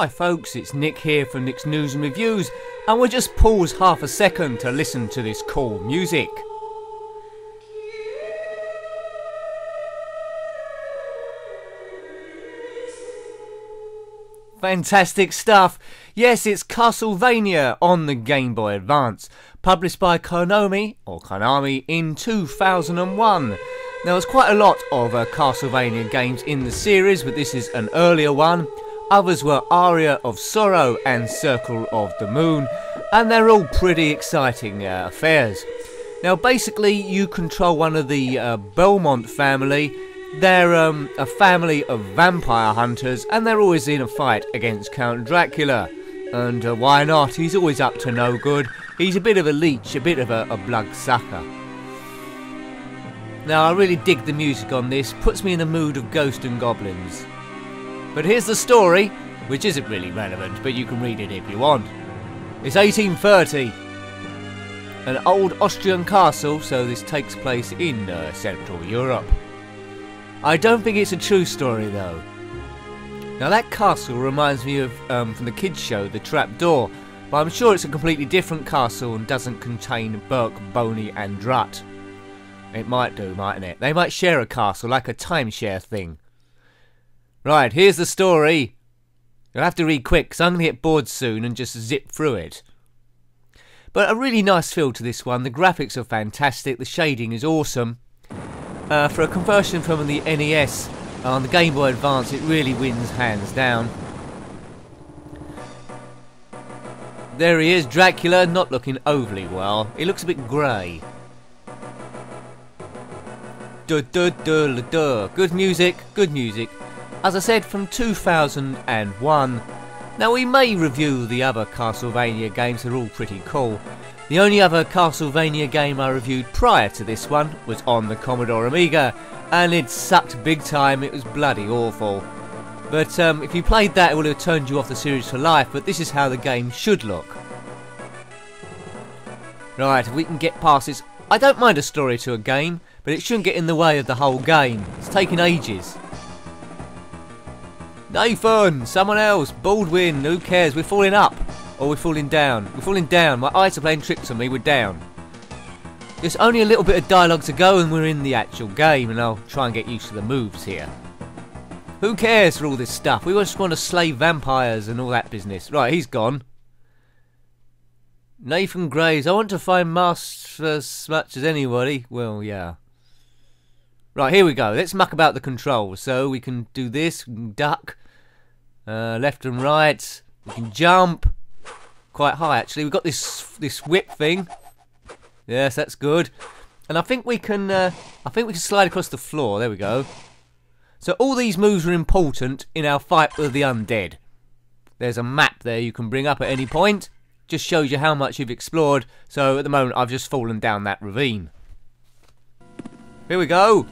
Hi folks, it's Nick here from Nick's News and Reviews, and we'll just pause half a second to listen to this cool music. Fantastic stuff. Yes, it's Castlevania on the Game Boy Advance, published by Konami in 2001. Now there's quite a lot of Castlevania games in the series, but this is an earlier one. Others were Aria of Sorrow and Circle of the Moon, and they're all pretty exciting affairs. Now basically you control one of the Belmont family. They're a family of vampire hunters, and they're always in a fight against Count Dracula. And why not? He's always up to no good. He's a bit of a leech, a bit of a bloodsucker. Now I really dig the music on this, puts me in a mood of ghosts and goblins. But here's the story, which isn't really relevant, but you can read it if you want. It's 1830. An old Austrian castle, so this takes place in Central Europe. I don't think it's a true story though. Now that castle reminds me of, from the kids show, The Trapdoor, but I'm sure it's a completely different castle and doesn't contain Burke, Boney and Drutt. It might do, mightn't it? They might share a castle, like a timeshare thing. Right, here's the story. You'll have to read quick, because I'm going to get bored soon and just zip through it. But a really nice feel to this one. The graphics are fantastic, the shading is awesome. For a conversion from the NES on the Game Boy Advance, it really wins hands down. There he is, Dracula, not looking overly well. He looks a bit grey. Good music, good music. As I said, from 2001. Now we may review the other Castlevania games, they're all pretty cool. The only other Castlevania game I reviewed prior to this one was on the Commodore Amiga, and it sucked big time. It was bloody awful. But if you played that, it would have turned you off the series for life, but this is how the game should look. Right, if we can get past this. I don't mind a story to a game, but it shouldn't get in the way of the whole game. It's taking ages. Nathan, someone else, Baldwin, who cares? We're falling up. Or we're falling down. We're falling down. My eyes are playing tricks on me. We're down. There's only a little bit of dialogue to go and we're in the actual game, and I'll try and get used to the moves here. Who cares for all this stuff? We just want to slay vampires and all that business. Right, he's gone. Nathan Graves. I want to find masks as much as anybody. Well, yeah. Right, here we go. Let's muck about the controls. So we can do this. We can duck. Left and right. We can jump. Quite high actually. We've got this whip thing. Yes, that's good. And I think we can slide across the floor. There we go. So all these moves are important in our fight with the undead. There's a map there you can bring up at any point. Just shows you how much you've explored. So at the moment I've just fallen down that ravine. Here we go.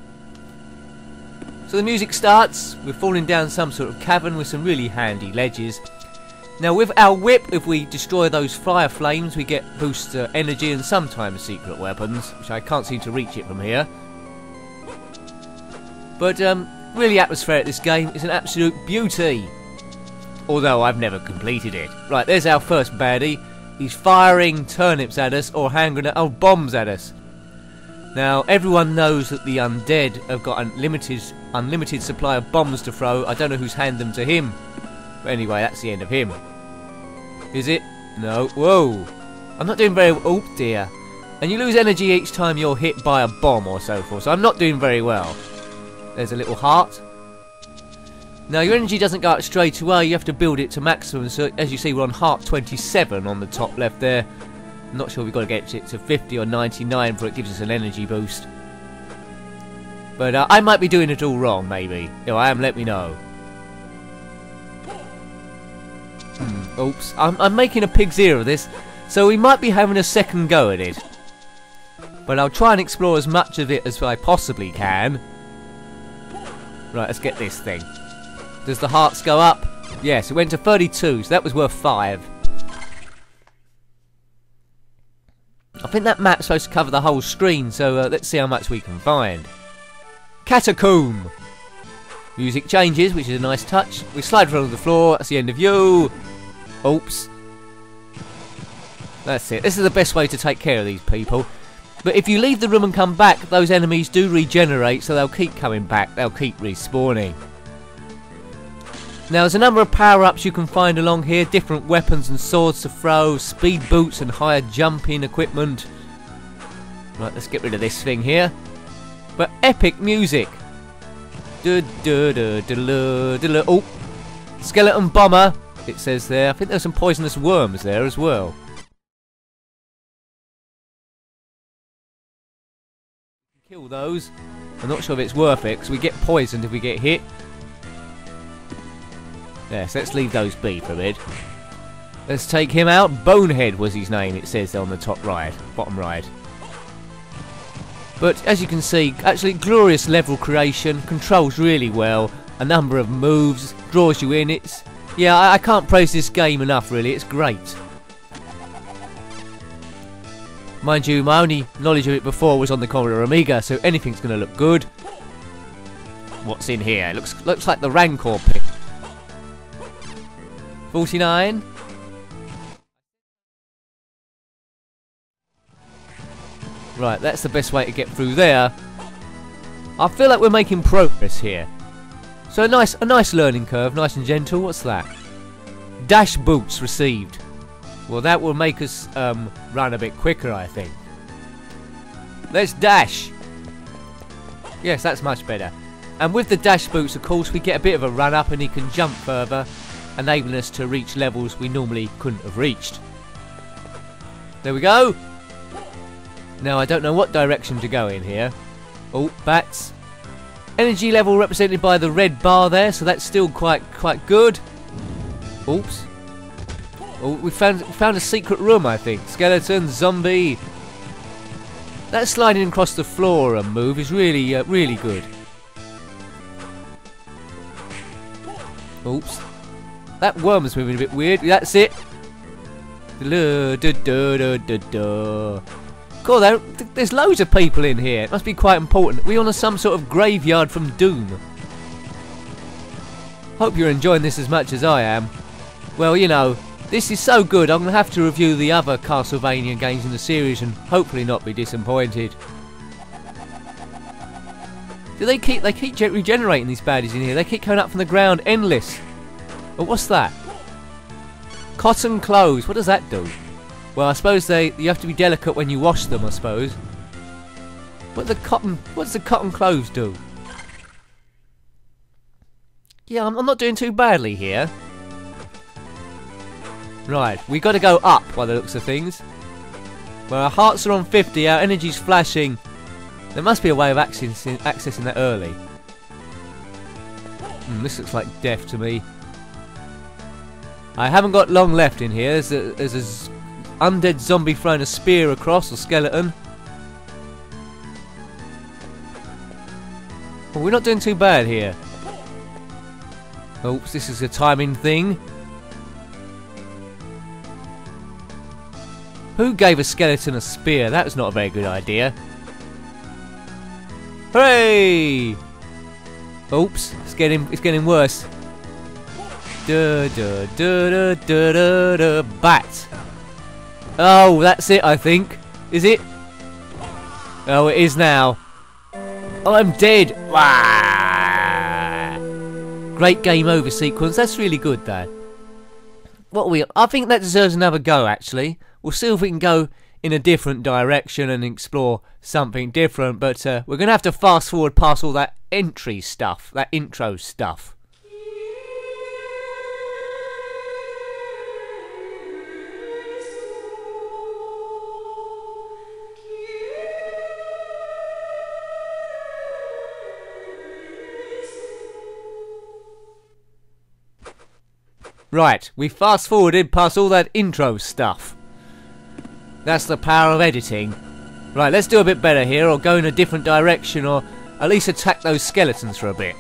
So the music starts. We're falling down some sort of cavern with some really handy ledges. Now with our whip, if we destroy those fire flames, we get boost energy and sometimes secret weapons, which I can't seem to reach it from here. But really atmospheric, this game is an absolute beauty. Although I've never completed it. Right, there's our first baddie. He's firing turnips at us or hand grenade, bombs at us. Now everyone knows that the undead have got unlimited supply of bombs to throw. I don't know who's handed them to him. But anyway, that's the end of him. Is it? No. Whoa. I'm not doing very well. Oh dear. And you lose energy each time you're hit by a bomb or so forth. So I'm not doing very well. There's a little heart. Now your energy doesn't go up straight away. You have to build it to maximum. So as you see, we're on heart 27 on the top left there. I'm not sure we've got to get it to 50 or 99 before it gives us an energy boost. But I might be doing it all wrong, maybe. If I am, let me know. Oops, I'm making a pig's ear of this, so we might be having a second go at it. But I'll try and explore as much of it as I possibly can. Right, let's get this thing. Does the hearts go up? Yes, it went to 32, so that was worth 5. I think that map's supposed to cover the whole screen, so let's see how much we can find. Catacomb! Music changes, which is a nice touch. We slide through the floor. That's the end of you. Oops. That's it. This is the best way to take care of these people. But if you leave the room and come back, those enemies do regenerate, so they'll keep coming back. They'll keep respawning. Now, there's a number of power-ups you can find along here. Different weapons and swords to throw, speed boots and higher jumping equipment. Right, let's get rid of this thing here. But epic music. Oh, skeleton bomber, it says there. I think there's some poisonous worms there as well. Kill those. I'm not sure if it's worth it because we get poisoned if we get hit. Yes, let's leave those be for a bit. Let's take him out. Bonehead was his name, it says on the top right, bottom right. But as you can see, actually glorious level creation, controls really well, a number of moves, draws you in. Yeah, I can't praise this game enough really, it's great. Mind you, my only knowledge of it before was on the Commodore Amiga, so anything's going to look good. What's in here? Looks like the Rancor pit. 49. Right, that's the best way to get through there. I feel like we're making progress here. So a nice learning curve, nice and gentle. What's that? Dash boots received. Well, that will make us run a bit quicker, I think. Let's dash. Yes, that's much better. And with the dash boots, of course, we get a bit of a run up and he can jump further, enabling us to reach levels we normally couldn't have reached. There we go. Now, I don't know what direction to go in here. Oh, bats. Energy level represented by the red bar there, so that's still quite good. Oops. Oh, we found a secret room, I think. Skeleton, zombie. That sliding across the floor move is really, really good. Oops. That worm's moving a bit weird. That's it. Cool, there's loads of people in here. It must be quite important. We're on some sort of graveyard from Doom. Hope you're enjoying this as much as I am. Well, you know, this is so good, I'm going to have to review the other Castlevania games in the series and hopefully not be disappointed. Do they keep regenerating these baddies in here? They keep coming up from the ground, endless. Oh, what's that? Cotton clothes, what does that do? Well, I suppose you have to be delicate when you wash them, I suppose. What does the cotton clothes do? Yeah, I'm not doing too badly here. Right, we got to go up by the looks of things. Well, our hearts are on 50, our energy's flashing. There must be a way of accessing that early. This looks like death to me. I haven't got long left in here. There's a undead zombie throwing a spear across, or skeleton. Well, we're not doing too bad here. Oops, this is a timing thing. Who gave a skeleton a spear? That was not a very good idea. Hooray! Oops, it's getting worse. Bat. Oh, that's it, I think. Is it? Oh, it is now. Oh, I'm dead. Wah! Great game over sequence. That's really good, though. I think that deserves another go, actually. We'll see if we can go in a different direction and explore something different, but we're going to have to fast forward past all that intro stuff. Right, we fast forwarded past all that intro stuff. That's the power of editing. Right, let's do a bit better here, or go in a different direction, or at least attack those skeletons for a bit.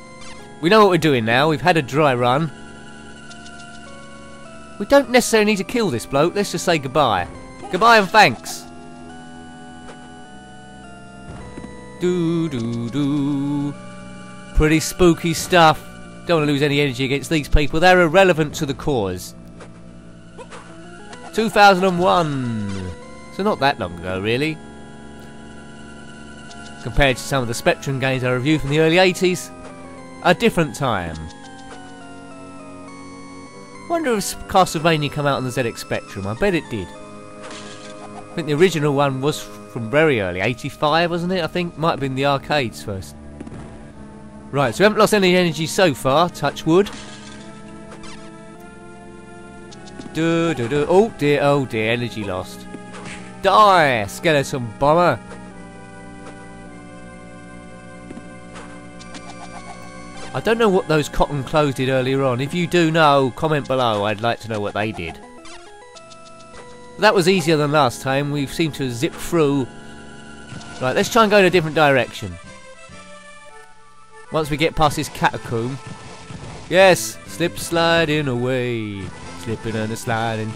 We know what we're doing now, we've had a dry run. We don't necessarily need to kill this bloke, let's just say goodbye. Goodbye and thanks. Pretty spooky stuff. Don't want to lose any energy against these people. They're irrelevant to the cause. 2001. So not that long ago, really. Compared to some of the Spectrum games I reviewed from the early 80s. A different time. Wonder if Castlevania come out on the ZX Spectrum. I bet it did. I think the original one was from very early, 85 wasn't it? I think might have been the arcades first. Right, so we haven't lost any energy so far, touch wood. Oh dear, energy lost. Die, skeleton bomber. I don't know what those cotton clothes did earlier on. If you do know, comment below. I'd like to know what they did. That was easier than last time. We seem to have zipped through. Right, let's try and go in a different direction. Once we get past this catacomb. Yes, slip sliding away. Slipping and a sliding.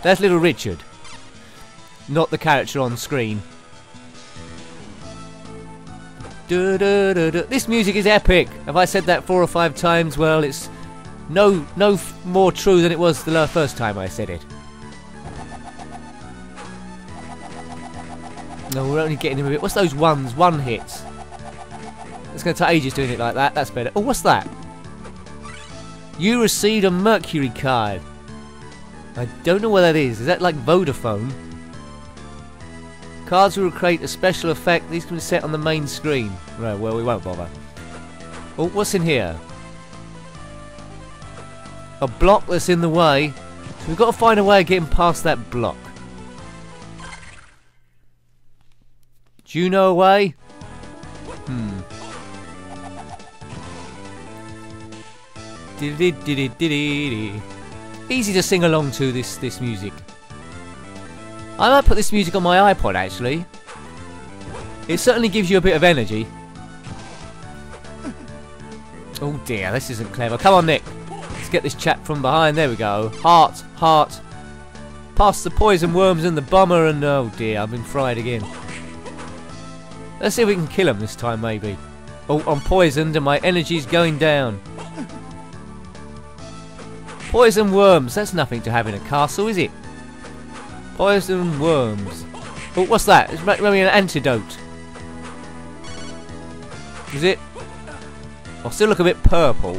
That's Little Richard. Not the character on screen. This music is epic. Have I said that 4 or 5 times? Well, it's no more true than it was the first time I said it. No, we're only getting him a bit. What's those ones? One hits. It's going to take ages doing it like that. That's better. Oh, what's that? You received a Mercury card. I don't know what that is. Is that like Vodafone? Cards will create a special effect. These can be set on the main screen. Right, well, we won't bother. Oh, what's in here? A block that's in the way. So we've got to find a way of getting past that block. Do you know a way? Easy to sing along to this music. I might put this music on my iPod actually. It certainly gives you a bit of energy. Oh dear, this isn't clever. Come on, Nick. Let's get this chap from behind. There we go. Heart, heart. Past the poison worms and the bomber and... oh dear, I've been fried again. Let's see if we can kill him this time, maybe. Oh, I'm poisoned and my energy's going down. Poison worms. That's nothing to have in a castle, is it? Poison worms. Oh, what's that? It's maybe an antidote. Is it? I still look a bit purple.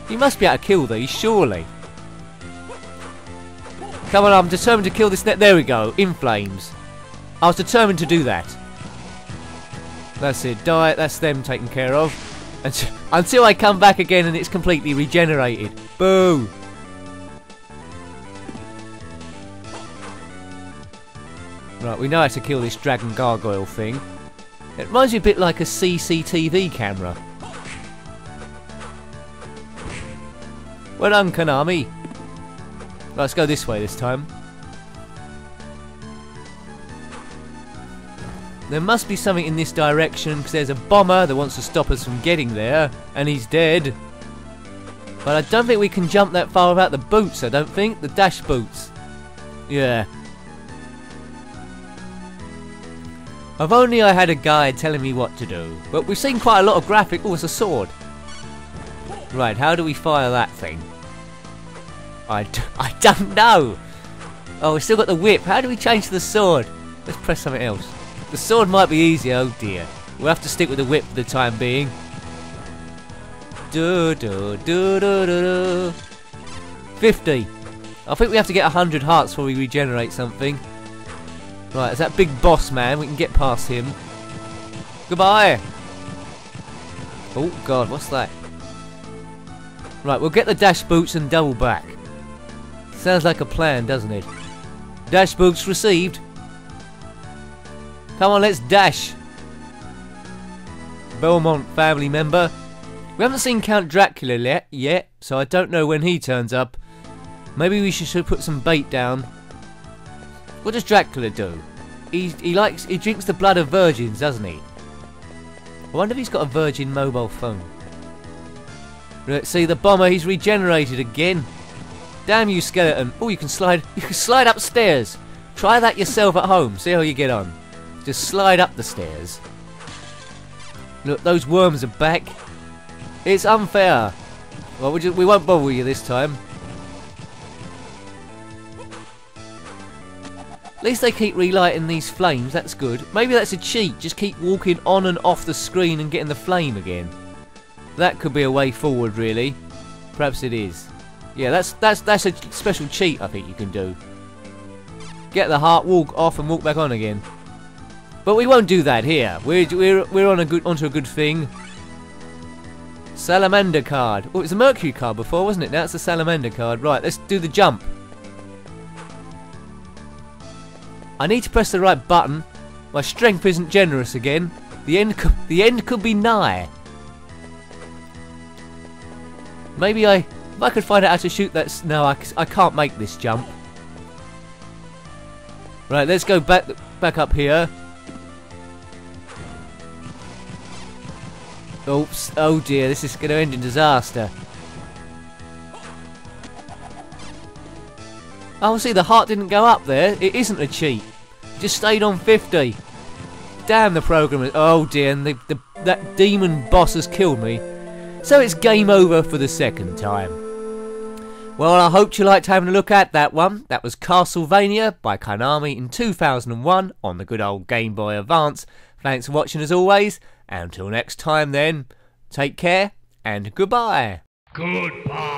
You must be able to kill these, surely. Come on, I'm determined to kill this net. There we go. In flames. I was determined to do that. That's it. Die. That's them taken care of. Until I come back again and it's completely regenerated. Boo! Right, we know how to kill this dragon gargoyle thing. It reminds me a bit like a CCTV camera. Well done, Konami. Let's go this way this time. There must be something in this direction because there's a bomber that wants to stop us from getting there, and he's dead. But I don't think we can jump that far without the boots, I don't think. The dash boots. Yeah. If only I had a guide telling me what to do. But we've seen quite a lot of graphic... oh, it's a sword. Right, how do we fire that thing? I don't know. Oh, we've still got the whip. How do we change to the sword? Let's press something else. The sword might be easier. Oh dear. We'll have to stick with the whip for the time being. 50. I think we have to get 100 hearts before we regenerate something. Right, it's that big boss man. We can get past him. Goodbye. Oh god, what's that? Right, we'll get the dash boots and double back. Sounds like a plan, doesn't it? Dash boots received. Come on, let's dash. Belmont family member. We haven't seen Count Dracula yet, so I don't know when he turns up. Maybe we should put some bait down. What does Dracula do? He drinks the blood of virgins, doesn't he? I wonder if he's got a virgin mobile phone. Let's see the bomber. He's regenerated again. Damn you, skeleton! Oh, you can slide upstairs. Try that yourself at home. See how you get on. Just slide up the stairs. Look, those worms are back. It's unfair. Well, we won't bother you this time. At least they keep relighting these flames, that's good. Maybe that's a cheat, just keep walking on and off the screen and getting the flame again. That could be a way forward, really. Perhaps it is. Yeah, that's a special cheat I think you can do. Get the heart, walk off and walk back on again. But we won't do that here. We're on onto a good thing. Salamander card. Oh, it was a Mercury card before, wasn't it? Now it's a Salamander card. Right, let's do the jump. I need to press the right button. My strength isn't generous again. The end could be nigh. Maybe if I could find out how to shoot that. No, I can't make this jump. Right, let's go back up here. Oops! Oh dear, this is going to end in disaster. Oh, see, the heart didn't go up there. It isn't a cheat. It just stayed on 50. Damn the programmer. Oh dear, and that demon boss has killed me. So it's game over for the second time. Well, I hope you liked having a look at that one. That was Castlevania by Konami in 2001 on the good old Game Boy Advance. Thanks for watching as always. Until next time then, take care and goodbye. Goodbye.